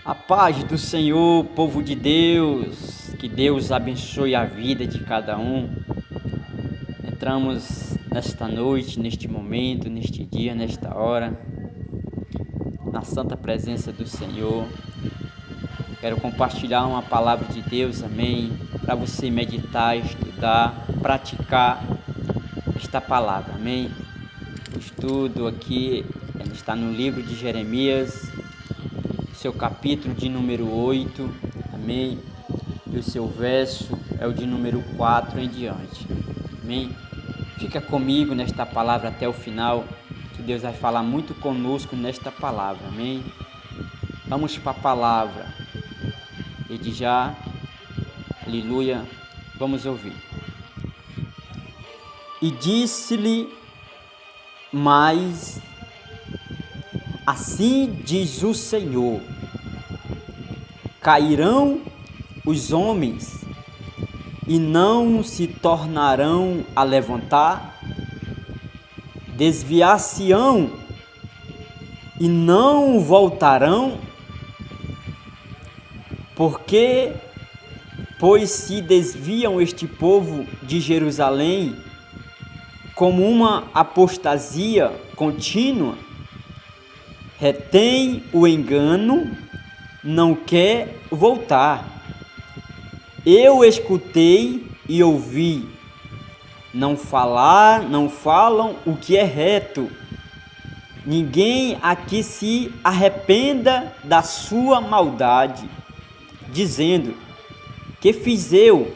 A paz do Senhor, povo de Deus, que Deus abençoe a vida de cada um. Entramos nesta noite, neste momento, neste dia, nesta hora, na santa presença do Senhor. Quero compartilhar uma palavra de Deus, amém, para você meditar, estudar, praticar esta palavra, amém. O estudo aqui está no livro de Jeremias, seu capítulo de número 8, amém, e o seu verso é o de número 4 em diante, amém. Fica comigo nesta palavra até o final, que Deus vai falar muito conosco nesta palavra, amém. Vamos para a palavra, e de já, aleluia, vamos ouvir. E disse-lhe mais: assim diz o Senhor, cairão os homens e não se tornarão a levantar, desviar-se-ão e não voltarão, porque, pois se desviam este povo de Jerusalém como uma apostasia contínua, retém o engano, não quer voltar. Eu escutei e ouvi, não falam o que é reto. Ninguém aqui se arrependa da sua maldade, dizendo: que fiz eu?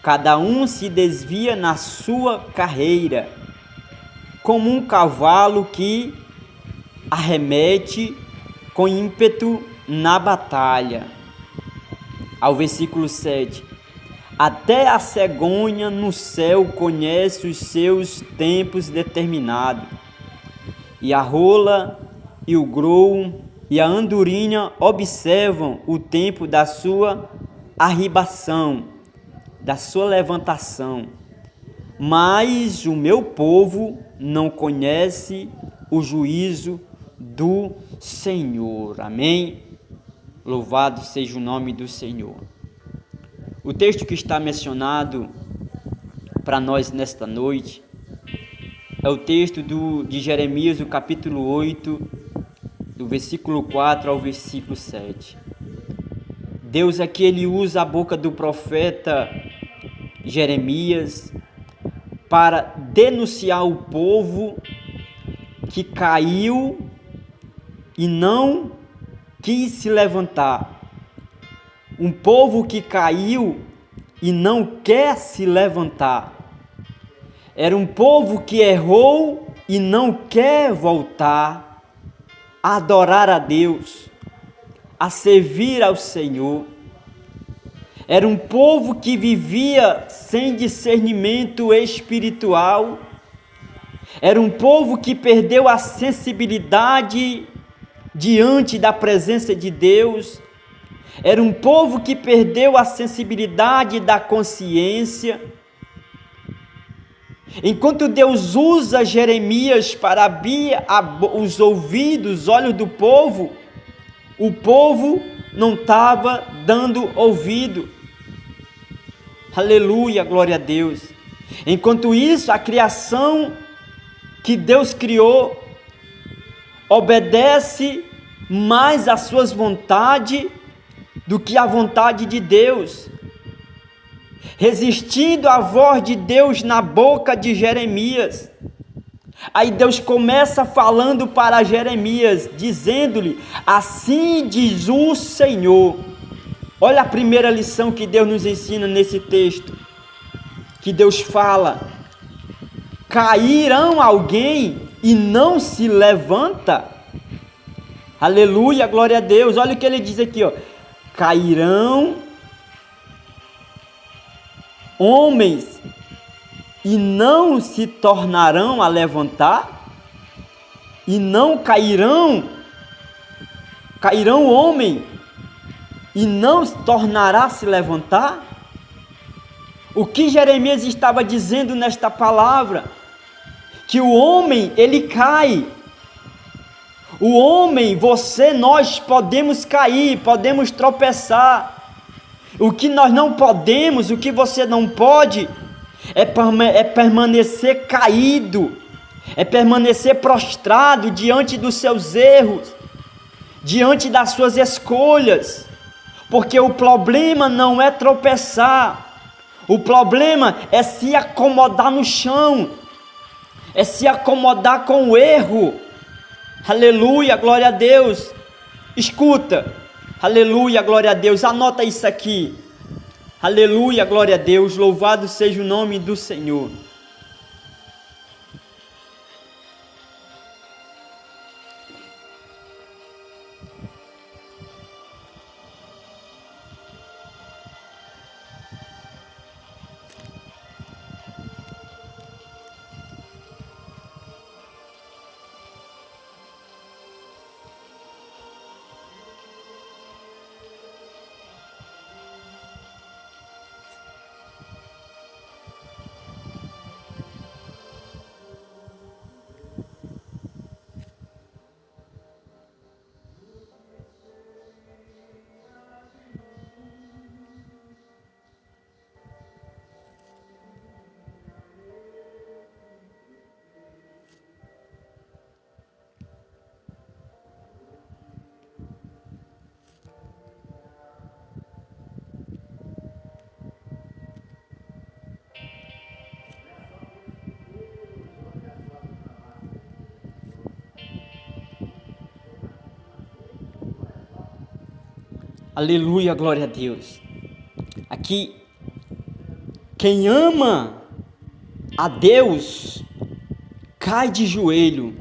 Cada um se desvia na sua carreira, como um cavalo que arremete com ímpeto na batalha. Ao versículo 7. Até a cegonha no céu conhece os seus tempos determinados, e a rola e o grou e a andorinha observam o tempo da sua arribação, da sua levantação. Mas o meu povo não conhece o juízo do Senhor. Amém? Louvado seja o nome do Senhor. O texto que está mencionado para nós nesta noite é o texto de Jeremias, o capítulo 8, do versículo 4 ao versículo 7. Deus aqui ele usa a boca do profeta Jeremias para denunciar o povo que caiu e não quis se levantar. Um povo que caiu e não quer se levantar. Era um povo que errou e não quer voltar a adorar a Deus, a servir ao Senhor. Era um povo que vivia sem discernimento espiritual. Era um povo que perdeu a sensibilidade diante da presença de Deus. Era um povo que perdeu a sensibilidade da consciência. Enquanto Deus usa Jeremias para abrir os ouvidos, os olhos do povo, o povo não estava dando ouvido. Aleluia, glória a Deus. Enquanto isso, a criação que Deus criou obedece mais às suas vontades do que à vontade de Deus, resistindo à voz de Deus na boca de Jeremias. Aí Deus começa falando para Jeremias, dizendo-lhe: assim diz o Senhor. Olha a primeira lição que Deus nos ensina nesse texto, que Deus fala: cairão alguém e não se levanta? Aleluia, glória a Deus. Olha o que ele diz aqui, ó: cairão homens e não se tornarão a levantar? E não cairão homem e não se tornará a se levantar? O que Jeremias estava dizendo nesta palavra? Que o homem, ele cai. O homem, você, nós podemos cair, podemos tropeçar. O que nós não podemos, o que você não pode, é permanecer caído, é permanecer prostrado diante dos seus erros, diante das suas escolhas, porque o problema não é tropeçar, o problema é se acomodar no chão, é se acomodar com o erro. Aleluia, glória a Deus. Escuta, aleluia, glória a Deus, anota isso aqui. Aleluia, glória a Deus, louvado seja o nome do Senhor. Aleluia, glória a Deus. Aqui, quem ama a Deus cai de joelho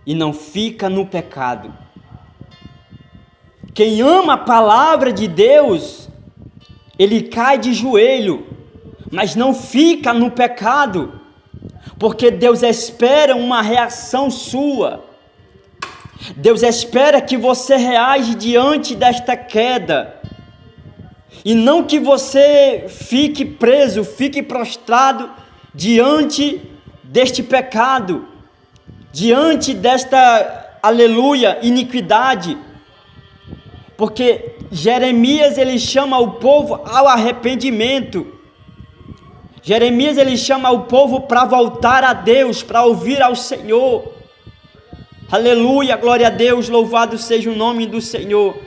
e não fica no pecado. Quem ama a palavra de Deus, ele cai de joelho, mas não fica no pecado, porque Deus espera uma reação sua. Deus espera que você reage diante desta queda, e não que você fique preso, fique prostrado diante deste pecado, diante desta, aleluia, iniquidade, porque Jeremias ele chama o povo ao arrependimento. Jeremias ele chama o povo para voltar a Deus, para ouvir ao Senhor. Aleluia, glória a Deus, louvado seja o nome do Senhor.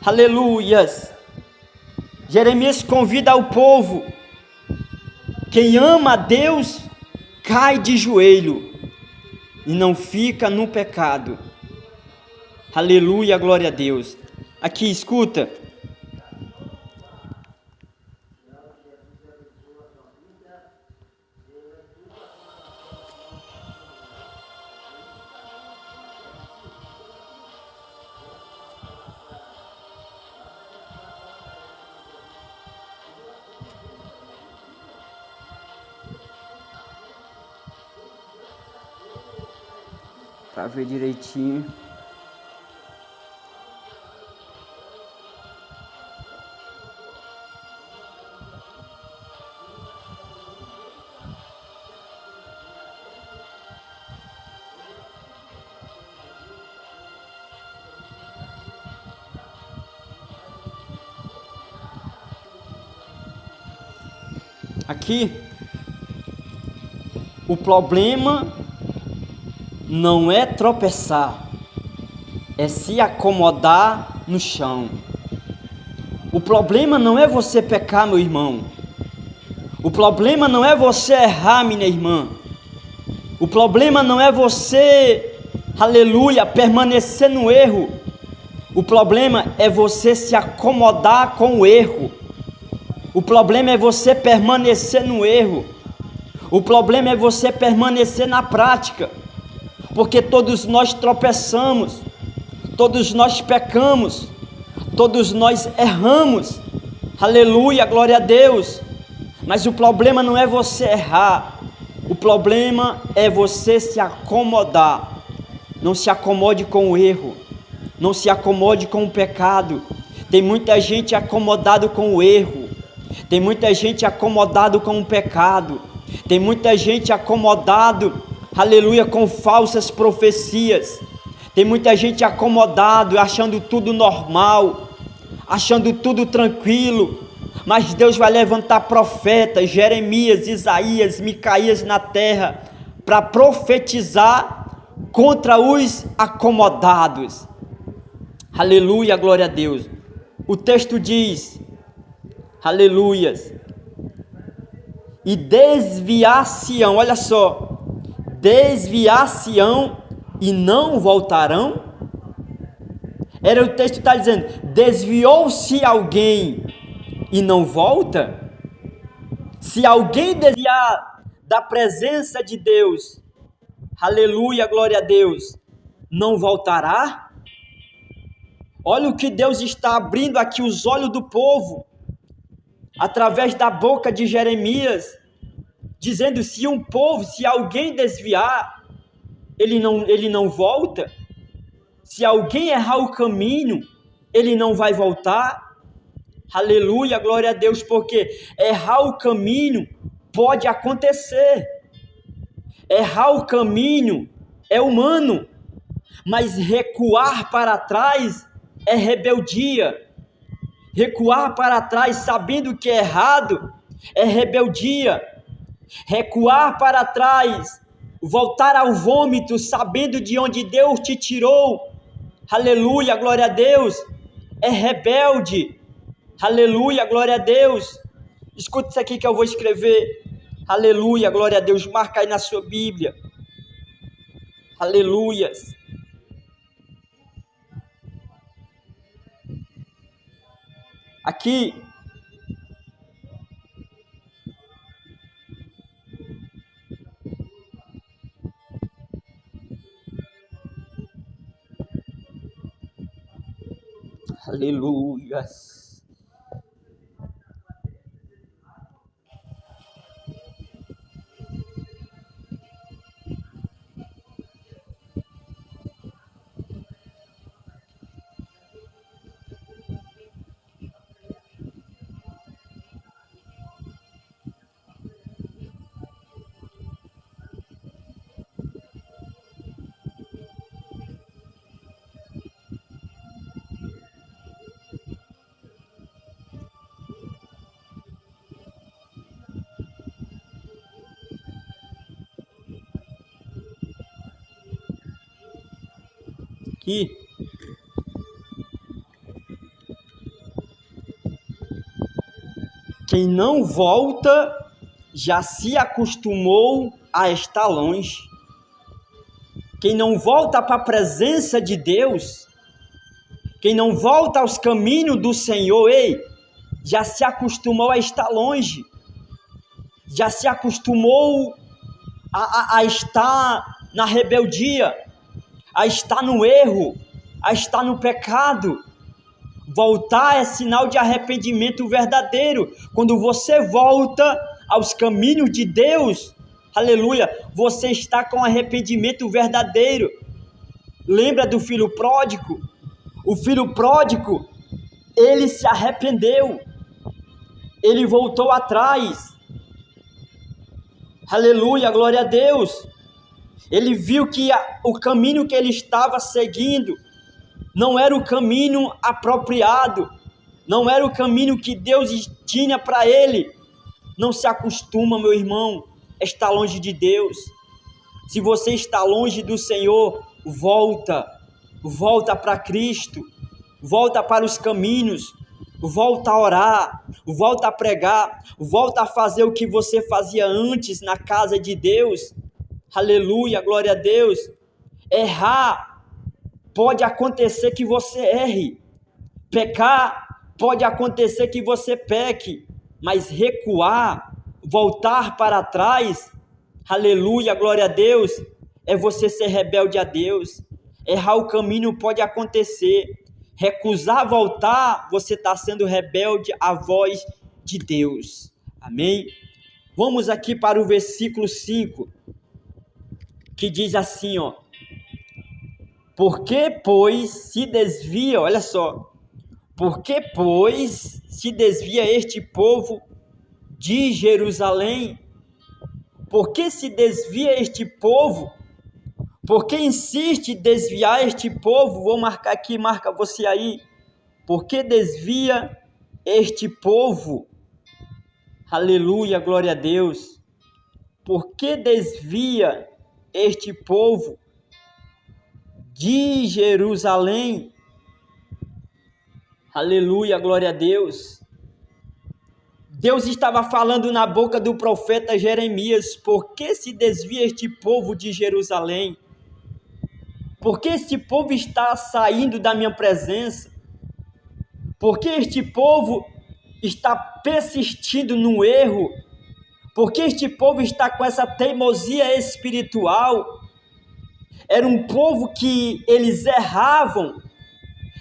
Aleluias. Jeremias convida o povo. Quem ama a Deus cai de joelho e não fica no pecado. Aleluia, glória a Deus. Aqui, escuta. Para ver direitinho. Aqui, o problema não é tropeçar, é se acomodar no chão. O problema não é você pecar, meu irmão. O problema não é você errar, minha irmã. O problema não é você, aleluia, permanecer no erro. O problema é você se acomodar com o erro. O problema é você permanecer no erro. O problema é você permanecer na prática. Porque todos nós tropeçamos, todos nós pecamos, todos nós erramos. Aleluia, glória a Deus. Mas o problema não é você errar. O problema é você se acomodar. Não se acomode com o erro. Não se acomode com o pecado. Tem muita gente acomodado com o erro. Tem muita gente acomodado com o pecado. Tem muita gente acomodado, aleluia, com falsas profecias. Tem muita gente acomodado, achando tudo normal, achando tudo tranquilo, mas Deus vai levantar profetas, Jeremias, Isaías, Micaías na terra, para profetizar contra os acomodados. Aleluia, glória a Deus. O texto diz, aleluias, e desviar-se-ão, olha só, desviar-se-ão e não voltarão. Era o texto que está dizendo, desviou-se alguém e não volta? Se alguém desviar da presença de Deus, aleluia, glória a Deus, não voltará? Olha o que Deus está abrindo aqui os olhos do povo, através da boca de Jeremias, dizendo, se um povo, se alguém desviar, ele não volta. Se alguém errar o caminho, ele não vai voltar. Aleluia, glória a Deus, porque errar o caminho pode acontecer. Errar o caminho é humano, mas recuar para trás é rebeldia. Recuar para trás sabendo que é errado é rebeldia. Recuar para trás, voltar ao vômito sabendo de onde Deus te tirou, aleluia, glória a Deus, é rebelde. Aleluia, glória a Deus. Escuta isso aqui que eu vou escrever. Aleluia, glória a Deus. Marca aí na sua Bíblia. Aleluias. Aqui. Aleluias. Aqui. Quem não volta já se acostumou a estar longe. Quem não volta para a presença de Deus, quem não volta aos caminhos do Senhor, já se acostumou a estar longe. Já se acostumou a estar na rebeldia, a estar no erro, a estar no pecado. Voltar é sinal de arrependimento verdadeiro. Quando você volta aos caminhos de Deus, aleluia, você está com arrependimento verdadeiro. Lembra do filho pródigo? O filho pródigo, ele se arrependeu, ele voltou atrás. Aleluia, glória a Deus. Ele viu que o caminho que ele estava seguindo não era o caminho apropriado, não era o caminho que Deus tinha para ele. Não se acostuma, meu irmão, a estar longe de Deus. Se você está longe do Senhor, volta para Cristo, volta para os caminhos, volta a orar, volta a pregar, volta a fazer o que você fazia antes na casa de Deus. Aleluia, glória a Deus. Errar, pode acontecer que você erre. Pecar, pode acontecer que você peque. Mas recuar, voltar para trás, aleluia, glória a Deus, é você ser rebelde a Deus. Errar o caminho pode acontecer. Recusar voltar, você está sendo rebelde à voz de Deus. Amém? Vamos aqui para o versículo 5, que diz assim, ó. Porque, pois, se desvia, olha só. Porque, pois, se desvia este povo de Jerusalém, Por que se desvia este povo? Por que insiste em desviar este povo? Vou marcar aqui, marca você aí. Por que desvia este povo? Aleluia, glória a Deus. Por que desvia este povo de Jerusalém? Aleluia, glória a Deus. Deus estava falando na boca do profeta Jeremias: por que se desvia este povo de Jerusalém? Por que este povo está saindo da minha presença? Por que este povo está persistindo no erro? Por que este povo está com essa teimosia espiritual? Era um povo que eles erravam.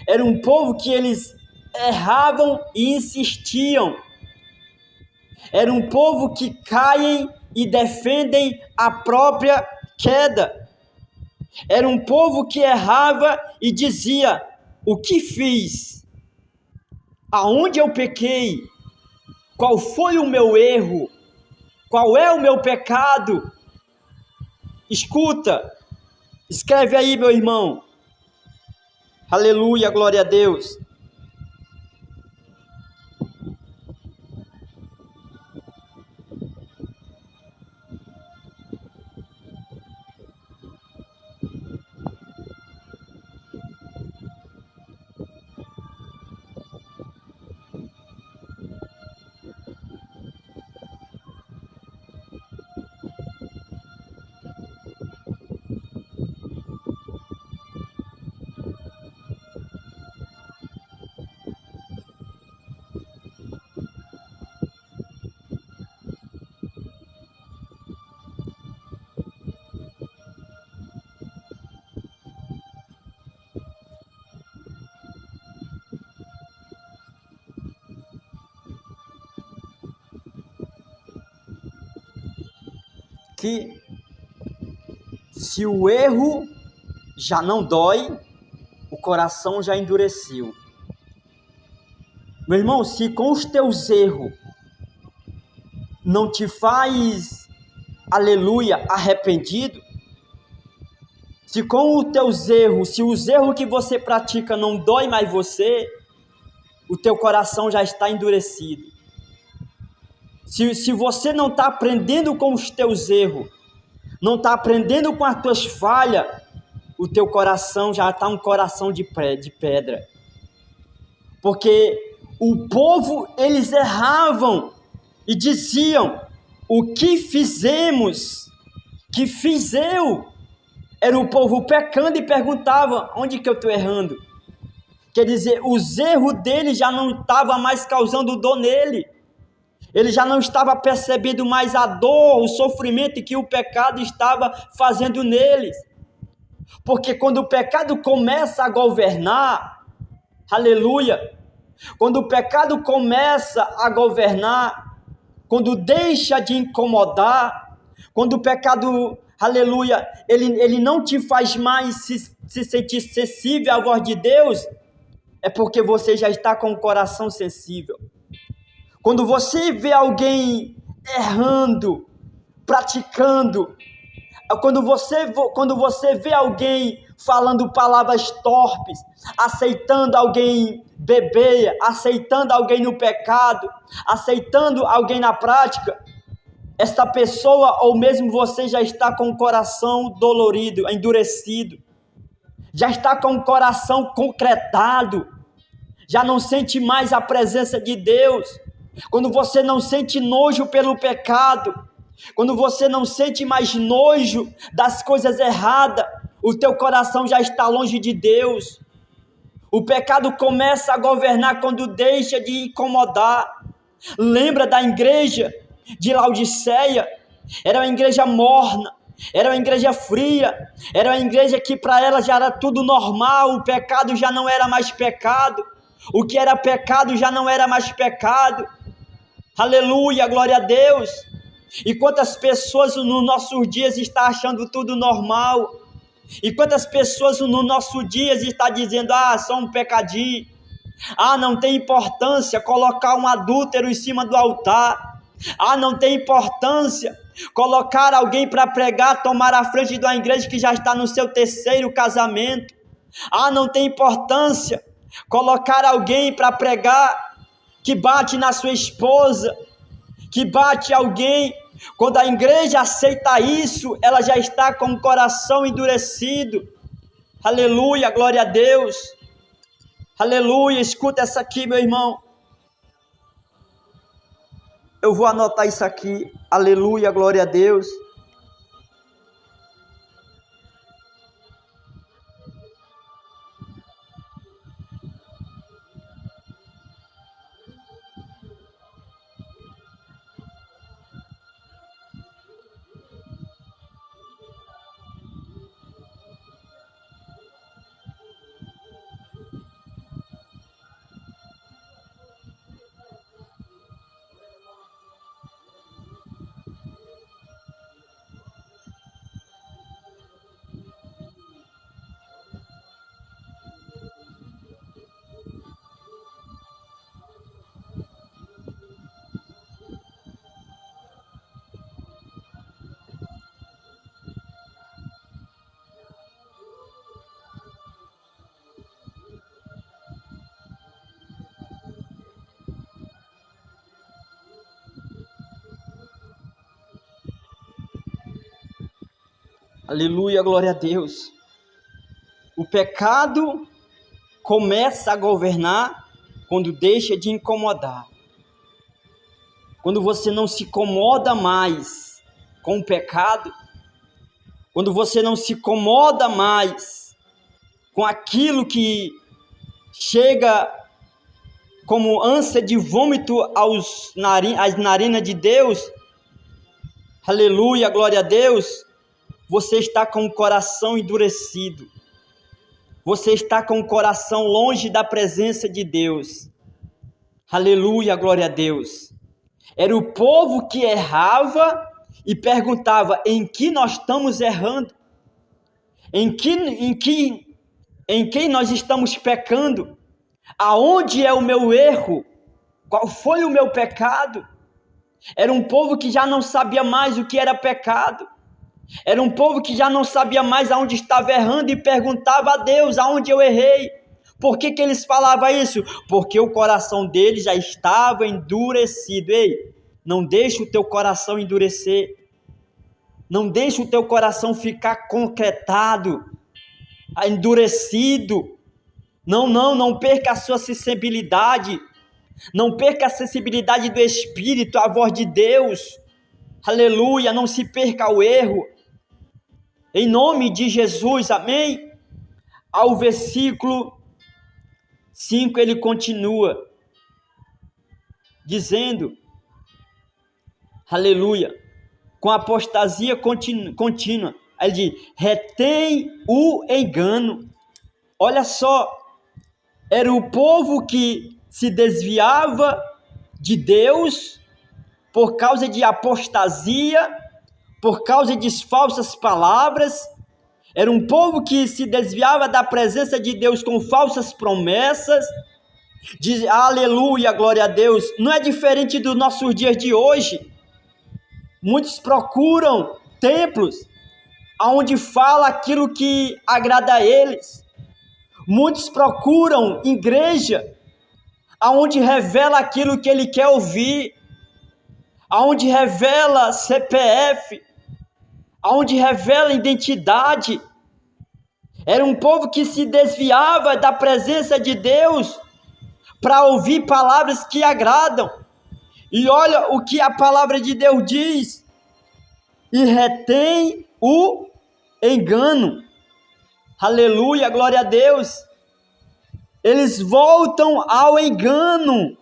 Era um povo que eles erravam e insistiam. Era um povo que caem e defendem a própria queda. Era um povo que errava e dizia: o que fiz? Aonde eu pequei? Qual foi o meu erro? Qual é o meu pecado? Escuta, escreve aí, meu irmão. Aleluia, glória a Deus. Que se o erro já não dói, o coração já endureceu. Meu irmão, se com os teus erros não te faz, aleluia, arrependido, se com os teus erros, se os erros que você pratica não dói mais você, o teu coração já está endurecido. Se você não está aprendendo com os teus erros, não está aprendendo com as tuas falhas, o teu coração já está um coração de pedra. Porque o povo, eles erravam e diziam: o que fizemos? Que fiz eu? Era o povo pecando e perguntava: onde que eu estou errando? Quer dizer, os erros dele já não estavam mais causando dor nele. Ele já não estava percebendo mais a dor, o sofrimento que o pecado estava fazendo neles. Porque quando o pecado começa a governar, aleluia, quando o pecado começa a governar, quando deixa de incomodar, quando o pecado, aleluia, ele não te faz mais se sentir sensível à voz de Deus, é porque você já está com o coração sensível. Quando você vê alguém errando, praticando, quando você vê alguém falando palavras torpes, aceitando alguém beber, aceitando alguém no pecado, aceitando alguém na prática, esta pessoa ou mesmo você já está com o coração dolorido, endurecido, já está com o coração concretado, já não sente mais a presença de Deus. Quando você não sente nojo pelo pecado, quando você não sente mais nojo das coisas erradas, o teu coração já está longe de Deus. O pecado começa a governar quando deixa de incomodar. Lembra da igreja de Laodiceia? Era uma igreja morna, era uma igreja fria, era uma igreja que para ela já era tudo normal, o pecado já não era mais pecado, o que era pecado já não era mais pecado. Aleluia, glória a Deus. E quantas pessoas nos nossos dias estão achando tudo normal? E quantas pessoas no nosso dias estão dizendo: só um pecadinho, não tem importância colocar um adúltero em cima do altar, Não tem importância colocar alguém para pregar, tomar a frente de uma igreja que já está no seu terceiro casamento. Não tem importância colocar alguém para pregar que bate na sua esposa, que bate alguém. Quando a igreja aceita isso, ela já está com o coração endurecido. Aleluia, glória a Deus. Aleluia, escuta essa aqui, meu irmão. Eu vou anotar isso aqui. Aleluia, glória a Deus. Aleluia, glória a Deus. O pecado começa a governar quando deixa de incomodar. Quando você não se incomoda mais com o pecado, quando você não se incomoda mais com aquilo que chega como ânsia de vômito às narinas de Deus, aleluia, glória a Deus, você está com o coração endurecido. Você está com o coração longe da presença de Deus. Aleluia, glória a Deus. Era o povo que errava e perguntava: em que nós estamos errando? Em quem nós estamos pecando? Aonde é o meu erro? Qual foi o meu pecado? Era um povo que já não sabia mais o que era pecado. Era um povo que já não sabia mais aonde estava errando e perguntava a Deus: aonde eu errei? Por que eles falavam isso? Porque o coração deles já estava endurecido. Ei, não deixe o teu coração endurecer. Não deixe o teu coração ficar concretado, endurecido. Não perca a sua sensibilidade. Não perca a sensibilidade do Espírito, a voz de Deus. Aleluia, não se perca o erro. Em nome de Jesus, amém? Ao versículo 5 ele continua dizendo, aleluia, com apostasia contínua. Ele diz: retém o engano. Olha só, era o povo que se desviava de Deus por causa de apostasia, por causa de falsas palavras. Era um povo que se desviava da presença de Deus com falsas promessas. Diz, aleluia, glória a Deus. Não é diferente dos nossos dias de hoje. Muitos procuram templos onde fala aquilo que agrada a eles. Muitos procuram igreja onde revela aquilo que ele quer ouvir, onde revela CPF, onde revela identidade. Era um povo que se desviava da presença de Deus para ouvir palavras que agradam. E olha o que a palavra de Deus diz: e retém o engano. Aleluia, glória a Deus. Eles voltam ao engano.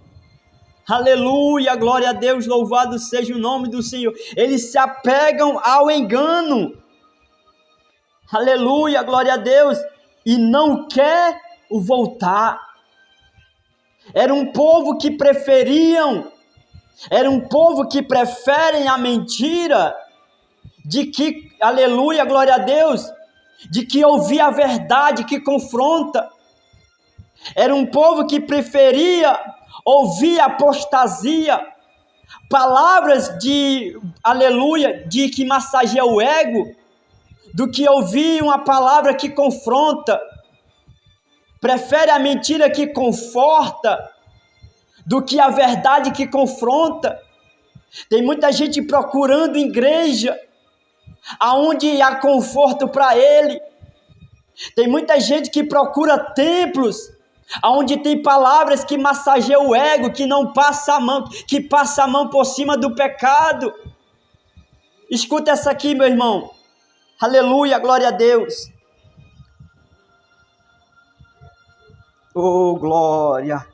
Aleluia, glória a Deus, louvado seja o nome do Senhor. Eles se apegam ao engano. Aleluia, glória a Deus. E não quer voltar. Era um povo que preferem a mentira, de que, aleluia, glória a Deus, de que ouvir a verdade que confronta. Era um povo que preferia ouvir apostasia, palavras de aleluia, de que massageia o ego, do que ouvir uma palavra que confronta. Prefere a mentira que conforta do que a verdade que confronta. Tem muita gente procurando igreja aonde há conforto para ele. Tem muita gente que procura templos aonde tem palavras que massageiam o ego, que não passa a mão, que passa a mão por cima do pecado. Escuta essa aqui, meu irmão. Aleluia, glória a Deus. Oh, glória.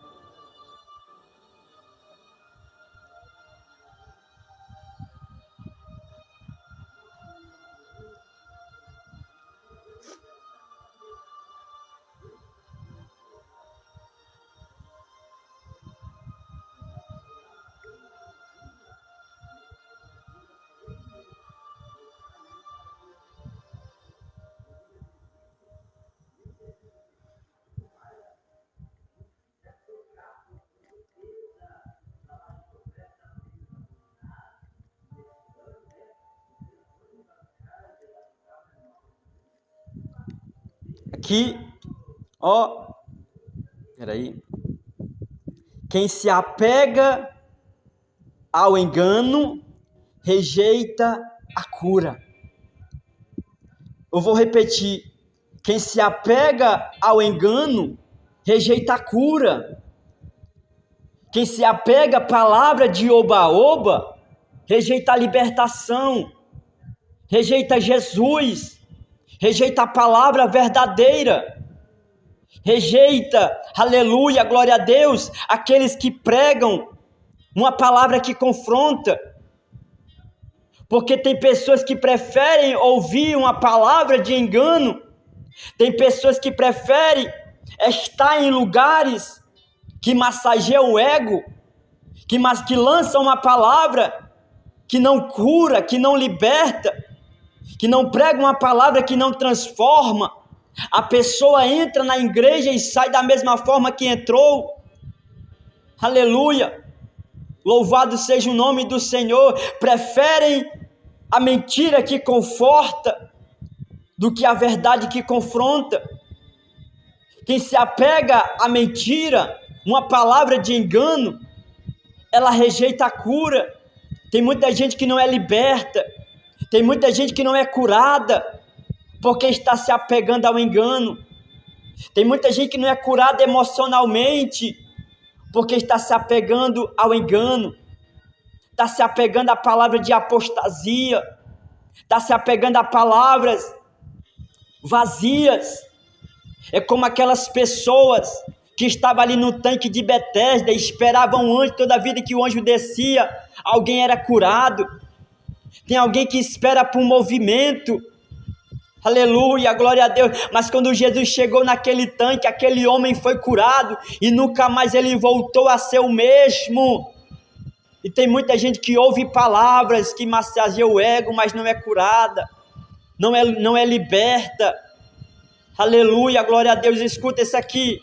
Aqui, ó, peraí. Quem se apega ao engano, rejeita a cura. Eu vou repetir. Quem se apega ao engano, rejeita a cura. Quem se apega à palavra de oba-oba, rejeita a libertação, rejeita Jesus, rejeita a palavra verdadeira, rejeita, aleluia, glória a Deus, aqueles que pregam uma palavra que confronta. Porque tem pessoas que preferem ouvir uma palavra de engano, tem pessoas que preferem estar em lugares que massageiam o ego, que lançam uma palavra que não cura, que não liberta, que não prega uma palavra que não transforma. A pessoa entra na igreja e sai da mesma forma que entrou. Aleluia! Louvado seja o nome do Senhor. Preferem a mentira que conforta do que a verdade que confronta. Quem se apega à mentira, uma palavra de engano, ela rejeita a cura. Tem muita gente que não é liberta, tem muita gente que não é curada, porque está se apegando ao engano. Tem muita gente que não é curada emocionalmente, porque está se apegando ao engano. Está se apegando à palavra de apostasia, está se apegando a palavras vazias. É como aquelas pessoas que estavam ali no tanque de Betesda e esperavam o anjo, toda a vida que o anjo descia, alguém era curado. Tem alguém que espera por um movimento, aleluia, glória a Deus, mas quando Jesus chegou naquele tanque, aquele homem foi curado e nunca mais ele voltou a ser o mesmo. E tem muita gente que ouve palavras que massageiam o ego, mas não é curada, não é liberta. Aleluia, glória a Deus. Escuta isso aqui.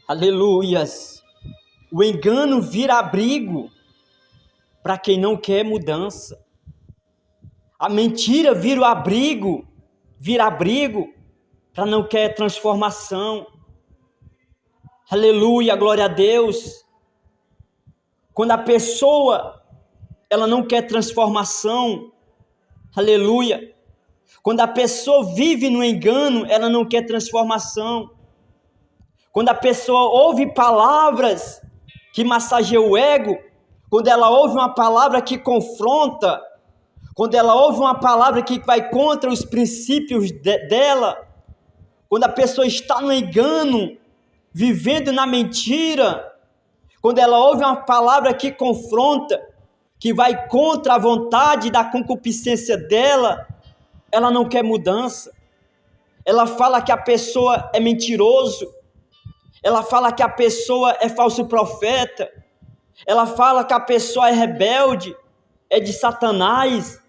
Aleluias. O engano vira abrigo para quem não quer mudança. A mentira vira abrigo para não quer transformação. Aleluia, glória a Deus. Quando a pessoa ela não quer transformação, aleluia. Quando a pessoa vive no engano, ela não quer transformação. Quando a pessoa ouve palavras que massageiam o ego, quando ela ouve uma palavra que confronta, quando ela ouve uma palavra que vai contra os princípios dela, quando a pessoa está no engano, vivendo na mentira, quando ela ouve uma palavra que confronta, que vai contra a vontade da concupiscência dela, ela não quer mudança. Ela fala que a pessoa é mentiroso, ela fala que a pessoa é falso profeta, ela fala que a pessoa é rebelde, é de Satanás.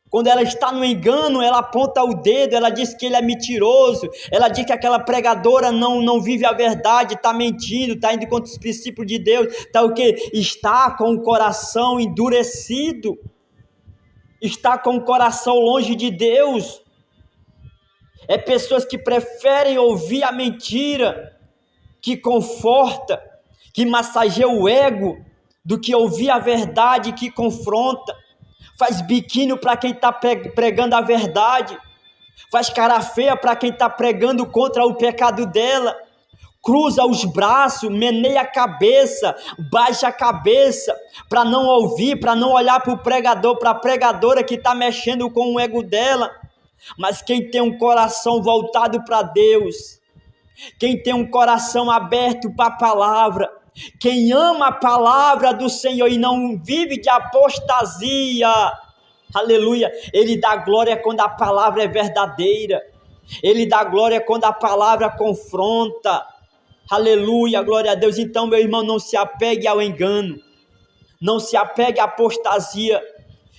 Quando ela está no engano, ela aponta o dedo, ela diz que ele é mentiroso, ela diz que aquela pregadora não vive a verdade, está mentindo, está indo contra os princípios de Deus, está o quê? Está com o coração endurecido, está com o coração longe de Deus. É pessoas que preferem ouvir a mentira, que conforta, que massageia o ego, do que ouvir a verdade que confronta. Faz biquinho para quem está pregando a verdade, faz cara feia para quem está pregando contra o pecado dela, cruza os braços, meneia a cabeça, baixa a cabeça, para não ouvir, para não olhar para o pregador, para a pregadora que está mexendo com o ego dela. Mas quem tem um coração voltado para Deus, quem tem um coração aberto para a palavra, quem ama a palavra do Senhor e não vive de apostasia, aleluia, ele dá glória quando a palavra é verdadeira, ele dá glória quando a palavra confronta, aleluia, glória a Deus. Então, meu irmão, não se apegue ao engano, não se apegue à apostasia.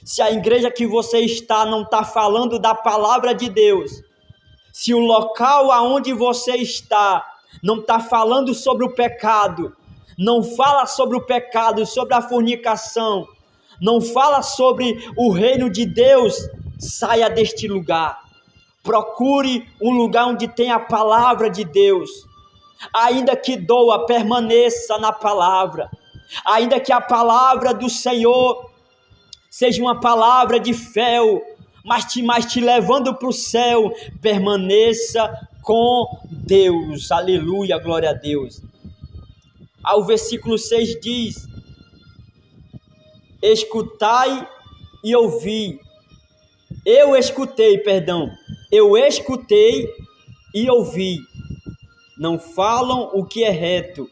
Se a igreja que você está não está falando da palavra de Deus, se o local aonde você está não está falando sobre o pecado, não fala sobre o pecado, sobre a fornicação, não fala sobre o reino de Deus, saia deste lugar. Procure um lugar onde tem a palavra de Deus. Ainda que doa, permaneça na palavra. Ainda que a palavra do Senhor seja uma palavra de fel, mas te levando para o céu, permaneça com Deus. Aleluia, glória a Deus. O versículo 6 diz: escutai e ouvi. Eu escutei e ouvi. Não falam o que é reto.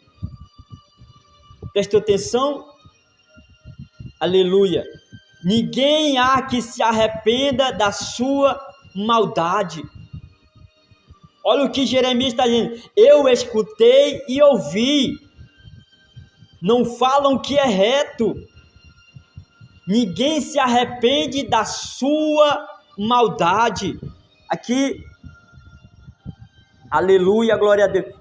Presta atenção. Aleluia. Ninguém há que se arrependa da sua maldade. Olha o que Jeremias está dizendo. Eu escutei e ouvi. Não falam que é reto. Ninguém se arrepende da sua maldade. Aqui, aleluia, glória a Deus.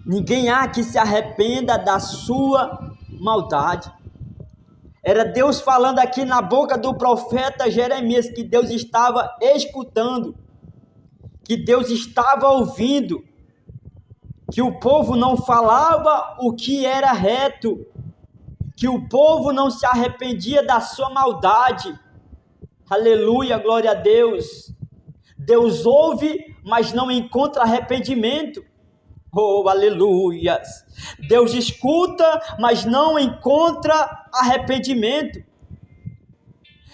Ninguém há que se arrependa da sua maldade. Era Deus falando aqui na boca do profeta Jeremias, que Deus estava escutando, que Deus estava ouvindo, que o povo não falava o que era reto, que o povo não se arrependia da sua maldade. Aleluia, glória a Deus. Deus ouve, mas não encontra arrependimento. Oh, aleluia! Deus escuta, mas não encontra arrependimento.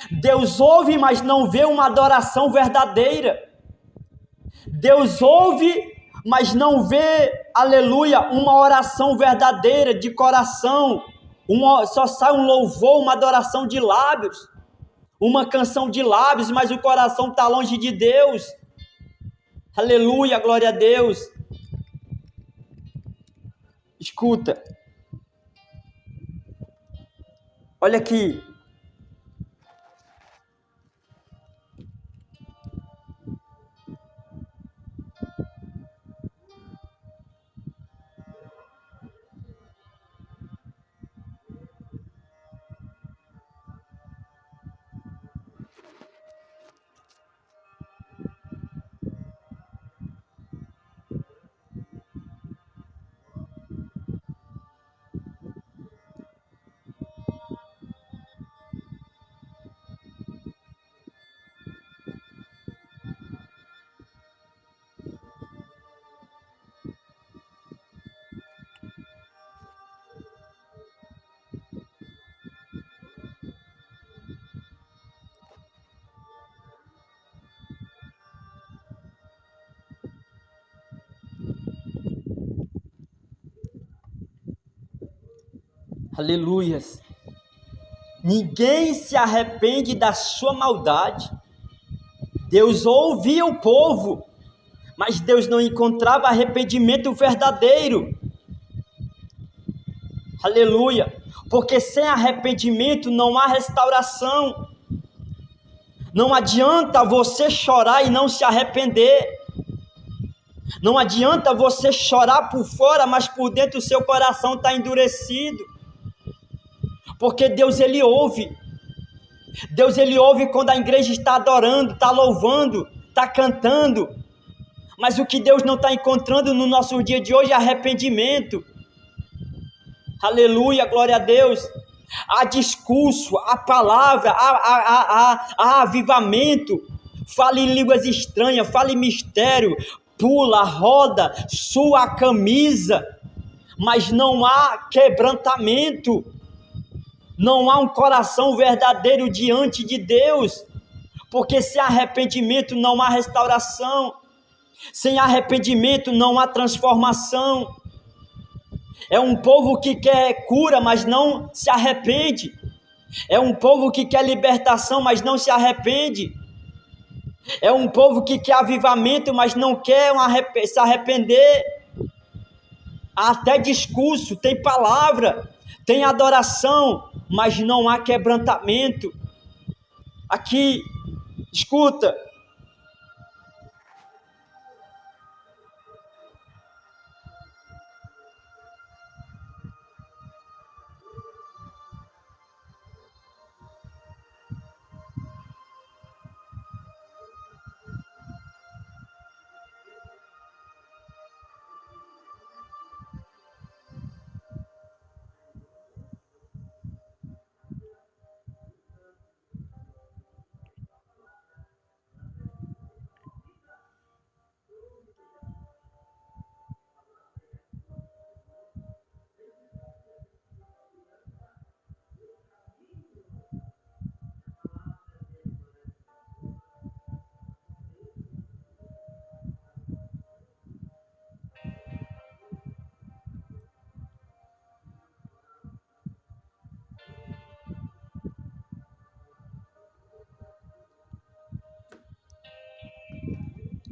Deus ouve, mas não vê uma adoração verdadeira. Deus ouve, mas não vê, aleluia, uma oração verdadeira, de coração. Só sai um louvor, uma adoração de lábios, uma canção de lábios, mas o coração está longe de Deus. Aleluia, glória a Deus. Escuta, Olha aqui. Aleluias. Ninguém se arrepende da sua maldade. Deus ouvia o povo, mas Deus não encontrava arrependimento verdadeiro. Aleluia. Porque sem arrependimento não há restauração. Não adianta você chorar e não se arrepender. Não adianta você chorar por fora, mas por dentro o seu coração está endurecido. Porque Deus, Ele ouve. Deus, Ele ouve quando a igreja está adorando, está louvando, está cantando. Mas o que Deus não está encontrando no nosso dia de hoje é arrependimento. Aleluia, glória a Deus. Há discurso, há palavra, há avivamento. Fale em línguas estranhas, fale em mistério, pula, roda, sua a camisa. Mas não há quebrantamento. Não há um coração verdadeiro diante de Deus, porque sem arrependimento não há restauração, sem arrependimento não há transformação. É um povo que quer cura, mas não se arrepende. É um povo que quer libertação, mas não se arrepende. É um povo que quer avivamento, mas não quer se arrepender. Há até discurso, tem palavra, tem adoração, mas não há quebrantamento. Aqui, escuta.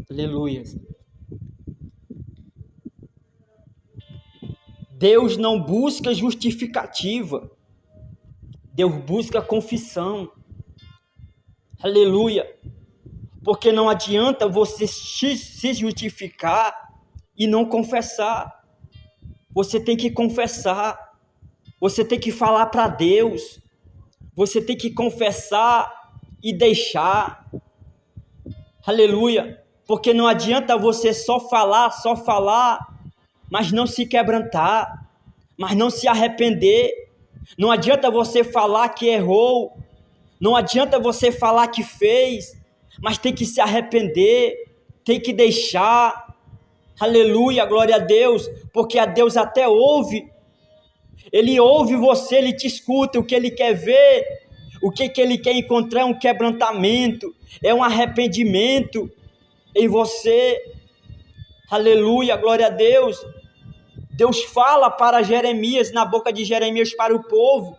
Aleluia. Deus não busca justificativa. Deus busca confissão. Aleluia. Porque não adianta você se justificar e não confessar. Você tem que confessar. Você tem que falar para Deus. Você tem que confessar e deixar. Aleluia. Porque não adianta você só falar, mas não se quebrantar, mas não se arrepender. Não adianta você falar que errou, não adianta você falar que fez, mas tem que se arrepender, tem que deixar. Aleluia, glória a Deus, porque a Deus até ouve. Ele ouve você, Ele te escuta. O que Ele quer ver, o que Ele quer encontrar é um quebrantamento, é um arrependimento em você. Aleluia, glória a Deus. Deus fala para Jeremias, na boca de Jeremias, para o povo.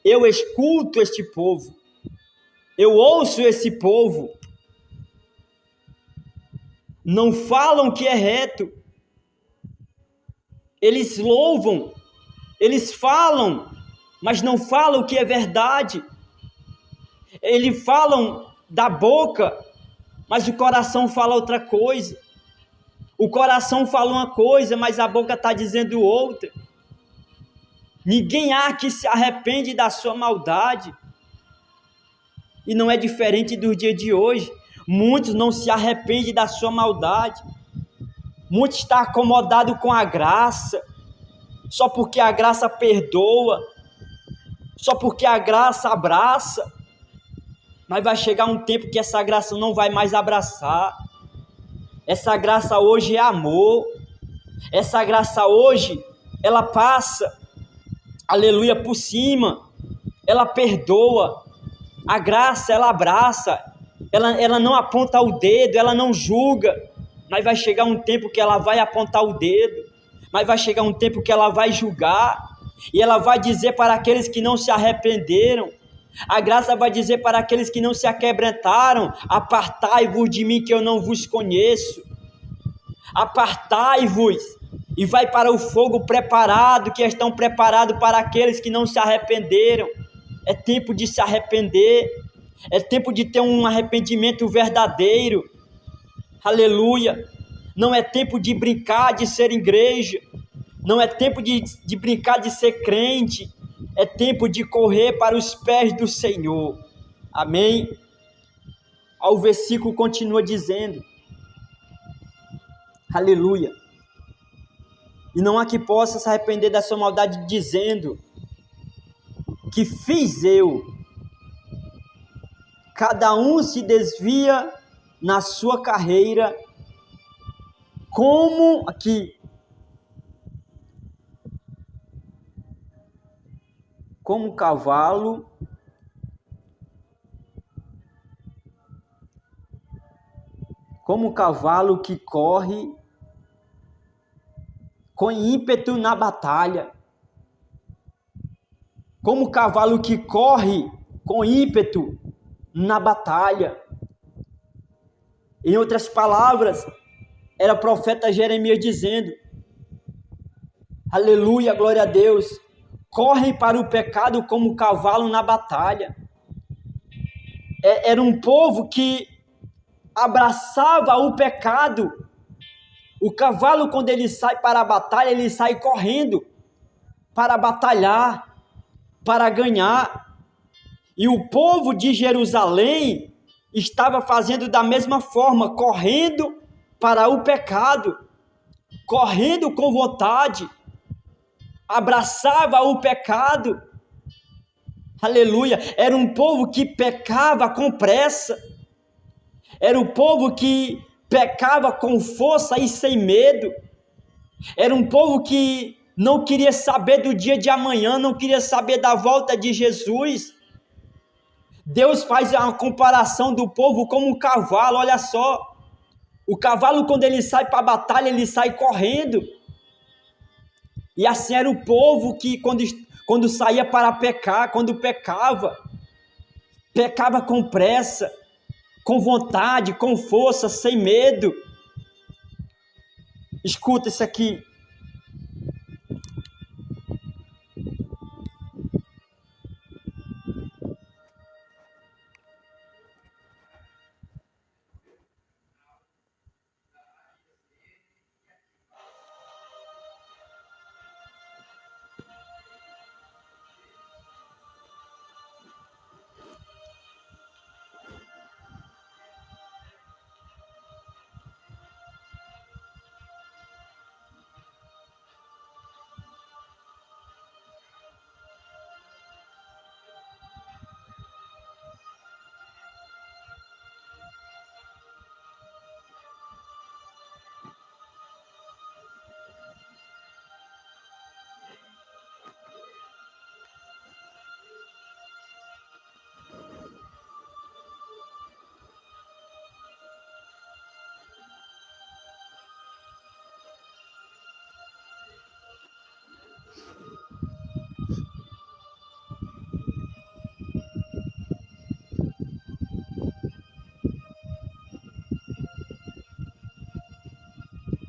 Eu escuto este povo, eu ouço esse povo. Não falam que é reto. Eles louvam, eles falam, mas não falam o que é verdade. Eles falam da boca, mas o coração fala outra coisa. O coração fala uma coisa, mas a boca está dizendo outra. Ninguém há que se arrepende da sua maldade. E não é diferente do dia de hoje. Muitos não se arrependem da sua maldade. Muitos estão acomodados com a graça, só porque a graça perdoa, só porque a graça abraça. Mas vai chegar um tempo que essa graça não vai mais abraçar. Essa graça hoje é amor. Essa graça hoje, ela passa, aleluia, por cima. Ela perdoa. A graça, ela abraça. Ela não aponta o dedo, ela não julga. Mas vai chegar um tempo que ela vai apontar o dedo. Mas vai chegar um tempo que ela vai julgar. E ela vai dizer para aqueles que não se arrependeram. A graça vai dizer para aqueles que não se aquebrantaram: apartai-vos de mim, que eu não vos conheço. Apartai-vos e vai para o fogo preparado, que estão preparados para aqueles que não se arrependeram. É tempo de se arrepender. É tempo de ter um arrependimento verdadeiro. Aleluia. Não é tempo de brincar de ser igreja. Não é tempo de brincar de ser crente. É tempo de correr para os pés do Senhor. Amém? O versículo continua dizendo: aleluia. E não há que possa se arrepender da sua maldade, dizendo: que fiz eu? Cada um se desvia na sua carreira, como cavalo que corre com ímpeto na batalha. Como cavalo que corre com ímpeto na batalha. Em outras palavras, era o profeta Jeremias dizendo: aleluia, glória a Deus, correm para o pecado como cavalo na batalha. Era um povo que abraçava o pecado. O cavalo, quando ele sai para a batalha, ele sai correndo para batalhar, para ganhar. E o povo de Jerusalém estava fazendo da mesma forma, correndo para o pecado, correndo com vontade, abraçava o pecado. Aleluia. Era um povo que pecava com pressa. Era um povo que pecava com força e sem medo. Era um povo que não queria saber do dia de amanhã, não queria saber da volta de Jesus. Deus faz uma comparação do povo como um cavalo. Olha só, o cavalo, quando ele sai para a batalha, ele sai correndo. E assim era o povo que quando saía para pecar, quando pecava com pressa, com vontade, com força, sem medo. Escuta isso aqui.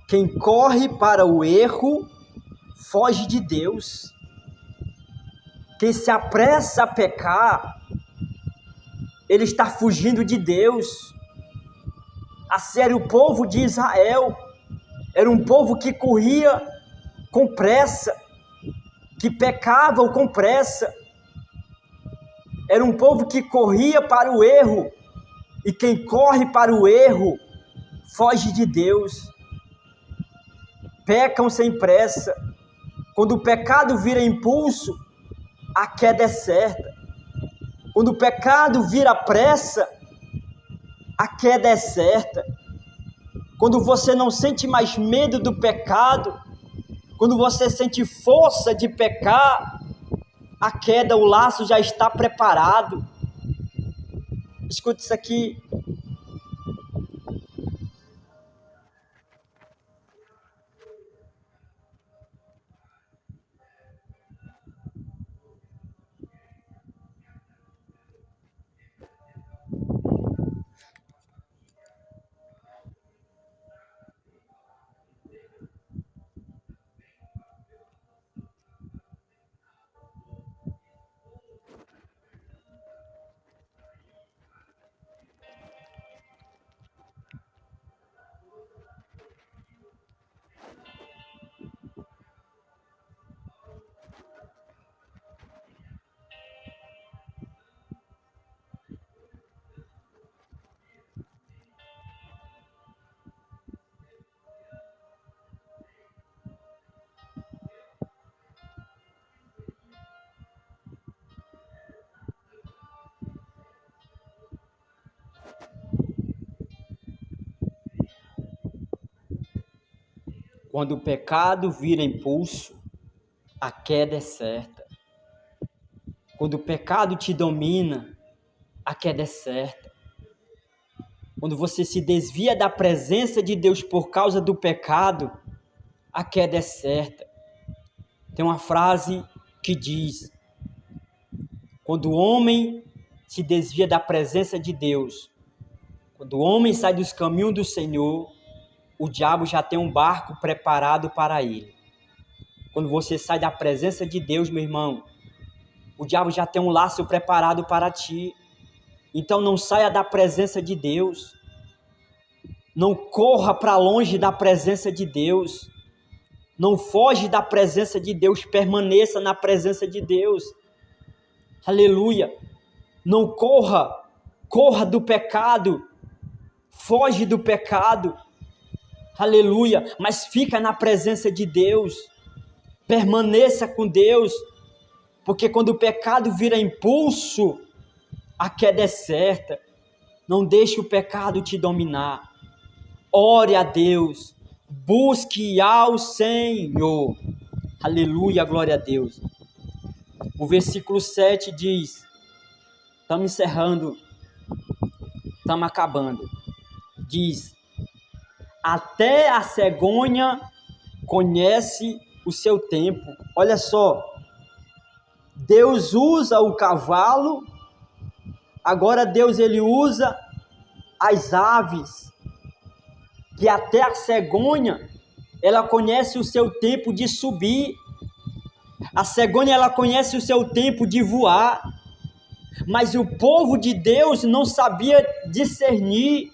Quem corre para o erro, foge de Deus. Quem se apressa a pecar, ele está fugindo de Deus. Assim era o povo de Israel. Era um povo que corria com pressa, que pecava com pressa. Era um povo que corria para o erro. E quem corre para o erro, foge de Deus. Pecam sem pressa. Quando o pecado vira impulso, a queda é certa. Quando o pecado vira pressa, a queda é certa. Quando você não sente mais medo do pecado, quando você sente força de pecar, a queda, o laço já está preparado. Escute isso aqui. Quando o pecado vira impulso, a queda é certa. Quando o pecado te domina, a queda é certa. Quando você se desvia da presença de Deus por causa do pecado, a queda é certa. Tem uma frase que diz: quando o homem se desvia da presença de Deus, quando o homem sai dos caminhos do Senhor, o diabo já tem um barco preparado para ele. Quando você sai da presença de Deus, meu irmão, o diabo já tem um laço preparado para ti. Então não saia da presença de Deus. Não corra para longe da presença de Deus. Não foge da presença de Deus, permaneça na presença de Deus. Aleluia. Não corra do pecado. Foge do pecado. Aleluia. Mas fica na presença de Deus. Permaneça com Deus. Porque quando o pecado vira impulso, a queda é certa. Não deixe o pecado te dominar. Ore a Deus. Busque ao Senhor. Aleluia, glória a Deus. O versículo 7 diz, estamos encerrando, estamos acabando. Diz, até a cegonha conhece o seu tempo. Olha só, Deus usa o cavalo, agora Deus ele usa as aves, que até a cegonha, ela conhece o seu tempo de subir. A cegonha, ela conhece o seu tempo de voar. Mas o povo de Deus não sabia discernir.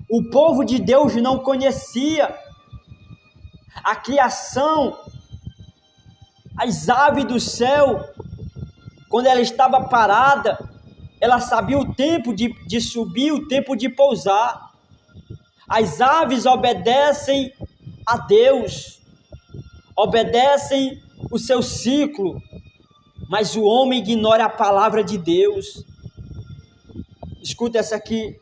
O povo de Deus não conhecia a criação, as aves do céu. Quando ela estava parada, ela sabia o tempo de subir, o tempo de pousar. As aves obedecem a Deus, obedecem o seu ciclo, mas o homem ignora a palavra de Deus. Escuta essa aqui.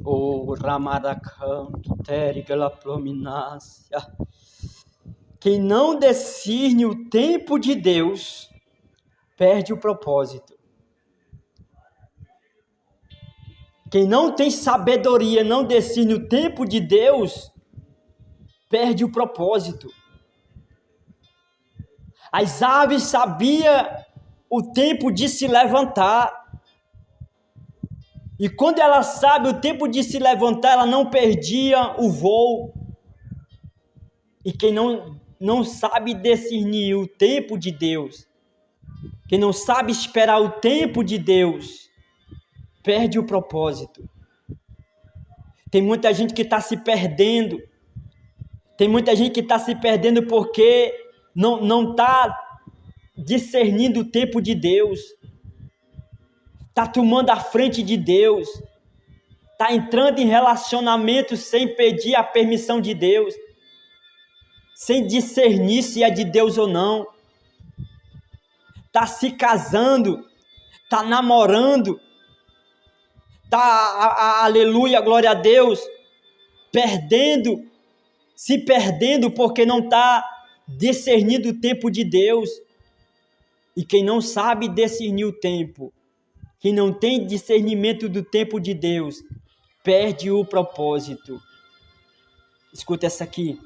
O Ramaracanto, Terigala Plominácia. Quem não discerne o tempo de Deus, perde o propósito. Quem não tem sabedoria, não discerne o tempo de Deus, perde o propósito. As aves sabiam o tempo de se levantar. E quando ela sabe o tempo de se levantar, ela não perdia o voo. E quem não sabe discernir o tempo de Deus, quem não sabe esperar o tempo de Deus, perde o propósito. Tem muita gente que está se perdendo. Tem muita gente que está se perdendo porque não está discernindo o tempo de Deus. Está tomando a frente de Deus. Está entrando em relacionamento sem pedir a permissão de Deus. Sem discernir se é de Deus ou não. Está se casando. Está namorando. Está, aleluia, glória a Deus, se perdendo porque não está discernindo o tempo de Deus. E quem não sabe discernir o tempo, quem não tem discernimento do tempo de Deus, perde o propósito. Escuta essa aqui.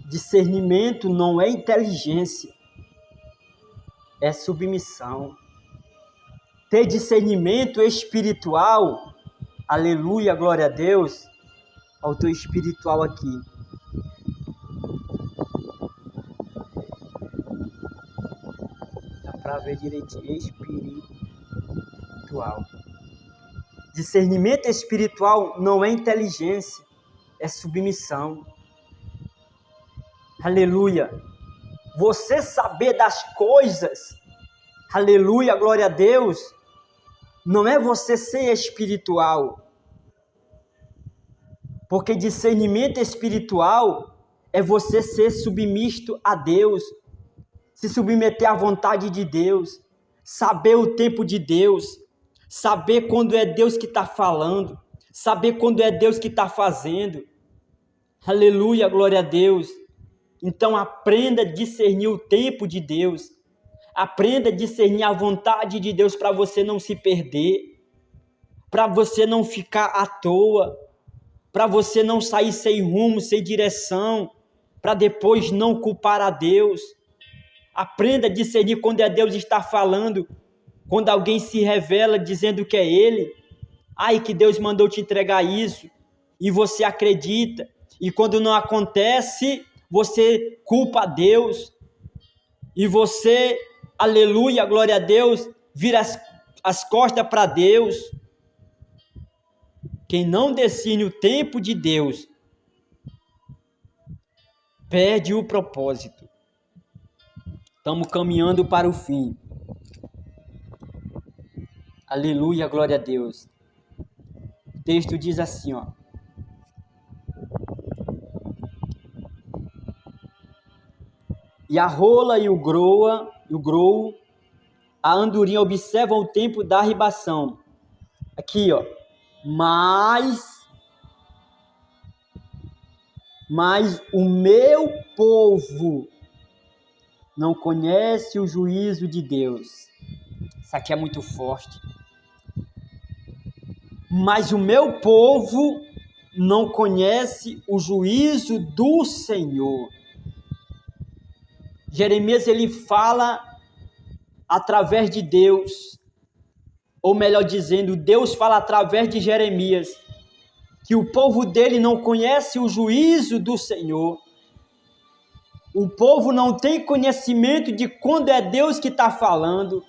Discernimento não é inteligência, é submissão. Ter discernimento espiritual, aleluia, glória a Deus, ao teu espiritual aqui. Dá para ver direitinho, espiritual. Discernimento espiritual não é inteligência, é submissão. Aleluia. Você saber das coisas, aleluia, glória a Deus, não é você ser espiritual. Porque discernimento espiritual é você ser submisso a Deus, se submeter à vontade de Deus, saber o tempo de Deus, saber quando é Deus que está falando, saber quando é Deus que está fazendo. Aleluia, glória a Deus. Então aprenda a discernir o tempo de Deus. Aprenda a discernir a vontade de Deus para você não se perder, para você não ficar à toa, para você não sair sem rumo, sem direção, para depois não culpar a Deus. Aprenda a discernir quando é Deus está falando, quando alguém se revela dizendo que é Ele. Ai, que Deus mandou te entregar isso, e você acredita, e quando não acontece, você culpa a Deus, e você, aleluia, glória a Deus, vira as costas para Deus. Quem não discerne o tempo de Deus, perde o propósito. Estamos caminhando para o fim. Aleluia, glória a Deus. O texto diz assim, ó. E a rola e o grou, a andorinha observam o tempo da ribação. Aqui, ó. Mas Mas o meu povo não conhece o juízo de Deus. Isso aqui é muito forte. Mas o meu povo não conhece o juízo do Senhor. Jeremias, ele fala através de Deus, ou melhor dizendo, Deus fala através de Jeremias, que o povo dele não conhece o juízo do Senhor. O povo não tem conhecimento de quando é Deus que está falando.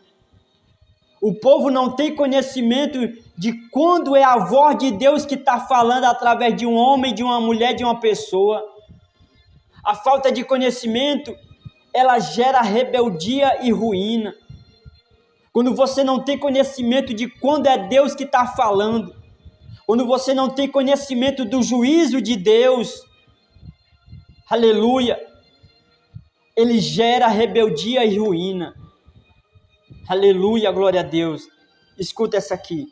O povo não tem conhecimento de quando é a voz de Deus que está falando através de um homem, de uma mulher, de uma pessoa. A falta de conhecimento, ela gera rebeldia e ruína. Quando você não tem conhecimento de quando é Deus que está falando, quando você não tem conhecimento do juízo de Deus, aleluia, ele gera rebeldia e ruína. Aleluia, glória a Deus. Escuta essa aqui.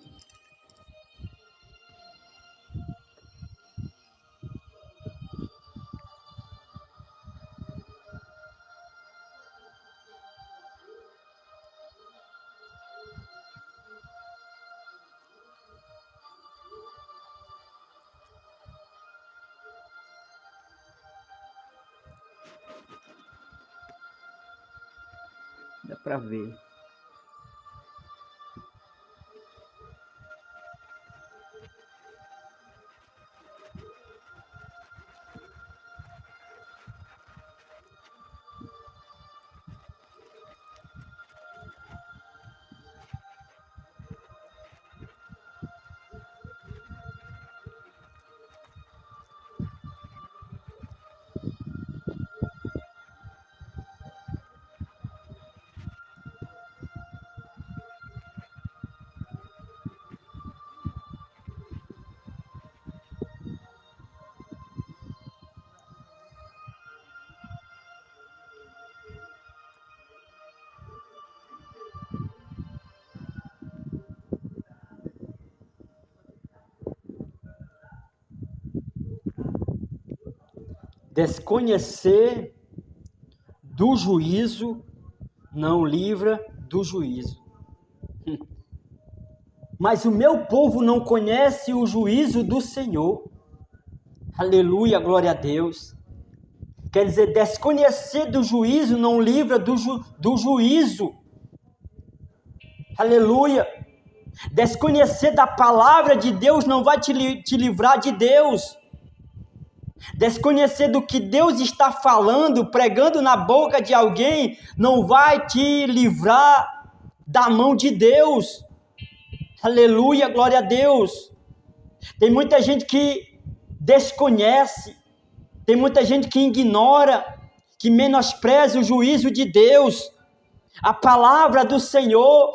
Dá para ver. Desconhecer do juízo não livra do juízo. Mas o meu povo não conhece o juízo do Senhor. Aleluia, glória a Deus. Quer dizer, desconhecer do juízo não livra do juízo. Aleluia. Desconhecer da palavra de Deus não vai te livrar de Deus. Desconhecer do que Deus está falando, pregando na boca de alguém, não vai te livrar da mão de Deus. Aleluia, glória a Deus. Tem muita gente que desconhece, tem muita gente que ignora, que menospreza o juízo de Deus, a palavra do Senhor.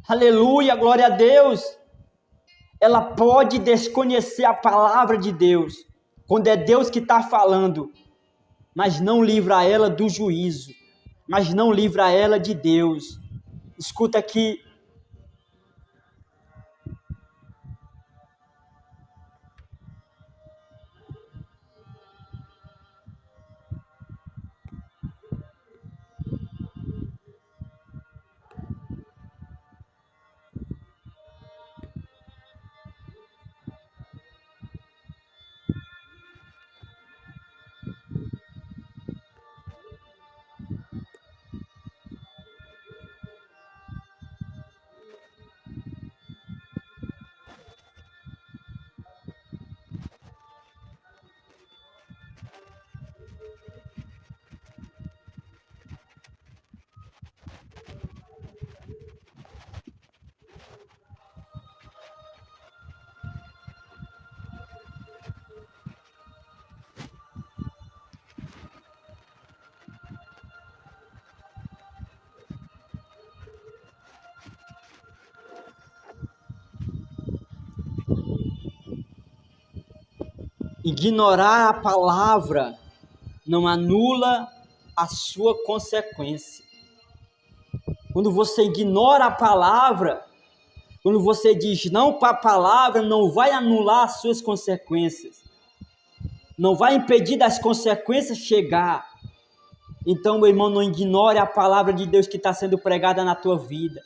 Aleluia, glória a Deus. Ela pode desconhecer a palavra de Deus, quando é Deus que está falando, mas não livra ela do juízo, mas não livra ela de Deus. Escuta aqui. Ignorar a palavra não anula a sua consequência. Quando você ignora a palavra, quando você diz não para a palavra, não vai anular as suas consequências. não vai impedir das consequências chegar. Então, meu irmão, não ignore a palavra de Deus que está sendo pregada na tua vida.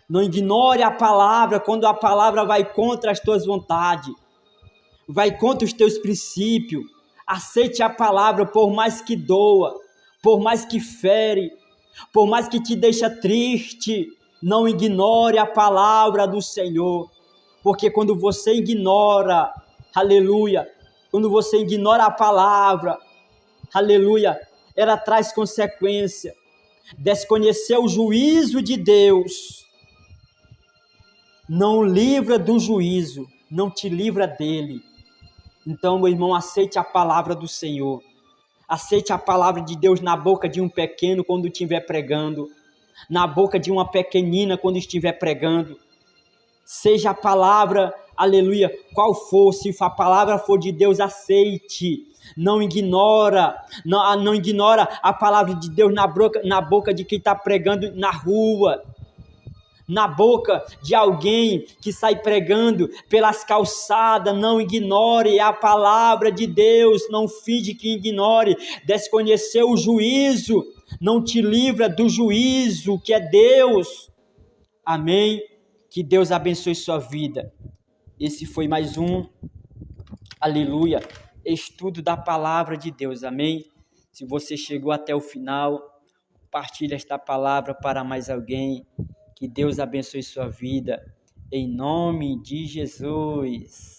Não ignore a palavra quando a palavra vai contra as tuas vontades, vai contra os teus princípios. Aceite a palavra por mais que doa, por mais que fere, por mais que te deixa triste. Não ignore a palavra do Senhor, porque quando você ignora, aleluia, quando você ignora a palavra, aleluia, ela traz consequência. Desconhecer o juízo de Deus não livra do juízo, não te livra dele. Então, meu irmão, aceite a palavra do Senhor. Aceite a palavra de Deus na boca de um pequeno quando estiver pregando, na boca de uma pequenina quando estiver pregando. Seja a palavra, aleluia, qual for, se a palavra for de Deus, aceite. Não ignora a palavra de Deus na boca de quem está pregando na rua, na boca de alguém que sai pregando pelas calçadas. Não ignore a palavra de Deus, não finge que ignore. Desconhecer o juízo não te livra do juízo que é Deus. Amém? Que Deus abençoe sua vida. Esse foi mais um, aleluia, estudo da palavra de Deus. Amém? Se você chegou até o final, compartilhe esta palavra para mais alguém. Que Deus abençoe sua vida, em nome de Jesus.